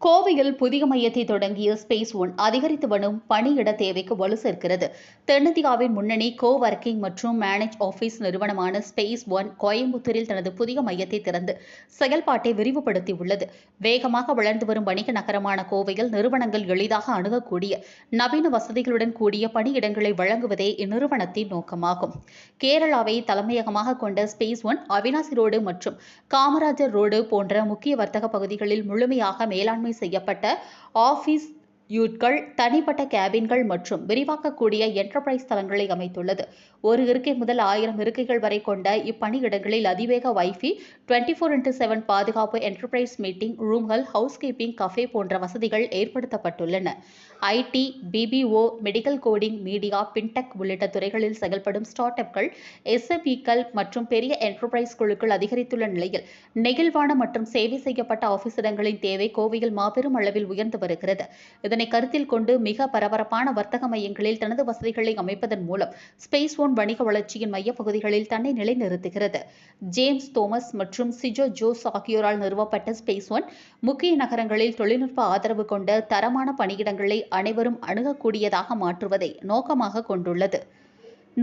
கோவையில் புதிய மையத்தை தொடங்கிய ஸ்பேஸ் ஒன் அதிகரித்து வரும் பணியிட தேவைக்கு வலு சேர்க்கிறது. தென்னிந்தியாவின் முன்னணி கோவர்க்கிங் மற்றும் மேனேஜ் ஆபீஸ் நிறுவனமான ஸ்பேஸ் ஒன் கோயம்புத்தூரில் தனது புதிய மையத்தை திறந்து செயல்பாட்டை விரிவுபடுத்தியுள்ளது. வேகமாக வளர்ந்து வரும் வணிக நகரமான கோவையில் நிறுவனங்கள் எளிதாக அணுகக்கூடிய நவீன வசதிகளுடன் கூடிய பணியிடங்களை வழங்குவதே இந்நிறுவனத்தின் நோக்கமாகும். கேரளாவை தலைமையகமாக கொண்ட ஸ்பேஸ் ஒன் அவினாசி ரோடு மற்றும் காமராஜர் ரோடு போன்ற முக்கிய வர்த்தக பகுதிகளில் முழுமையாக மேலாண்மை செய்யப்பட்ட ஆபீஸ் யூட்கள், தனிப்பட்ட கேபின்கள் மற்றும் விரிவாக்கக்கூடிய என்டர்பிரைஸ் தளங்களை அமைத்துள்ளது. ஒரு இருக்கை முதல் 1000 இருக்கைகள் வரை கொண்ட இப்பணியிடங்களில் அதிவேக வைஃபை, 24/7 பாதுகாப்பு, என்டர்பிரைஸ் மீட்டிங் ரூம்கள், ஹவுஸ் கீப்பிங், கஃபே போன்ற வசதிகள் ஏற்படுத்தப்பட்டுள்ளன. IT, BPO, medical coding, media, fintech உள்ளிட்ட துறைகளில் செயல்படும் ஸ்டார்ட் அப்கள், எஸ்எம்இக்கள் மற்றும் பெரிய என்டர்பிரைஸ் குழுக்கள் அதிகரித்துள்ள நிலையில் நெகிழ்வான மற்றும் சேவை செய்யப்பட்ட ஆபீஸ் இடங்களின் தேவை கோவையில் மாபெரும் அளவில் உயர்ந்து வருகிறது. இதனை கருத்தில் கொண்டு மிக பரபரப்பான வர்த்தக மையங்களில் தனது வசதிகளை அமைப்பதன் மூலம் ஸ்பேஸ் ஒன் வணிக வளர்ச்சியின் மையப் பகுதிகளில் தன்னை நிலைநிறுத்துகிறது. ஜேம்ஸ் தோமஸ் மற்றும் சிஜோ ஜோஸ் ஆகியோரால் நிறுவப்பட்ட ஸ்பேஸ் ஒன் முக்கிய நகரங்களில் தொழில்நுட்ப ஆதரவு கொண்ட தரமான பணியிடங்களை அனைவரும் அணுகக்கூடியதாக மாற்றுவதை நோக்கமாக கொண்டுள்ளது.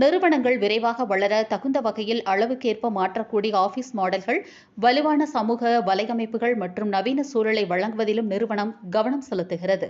நிறுவனங்கள் விரைவாக வளர தகுந்த வகையில் அளவுக்கேற்ப மாற்றக்கூடிய ஆபீஸ் மாடல்கள், வலுவான சமூக வலையமைப்புகள் மற்றும் நவீன சூழலை வழங்குவதிலும் நிறுவனம் கவனம் செலுத்துகிறது.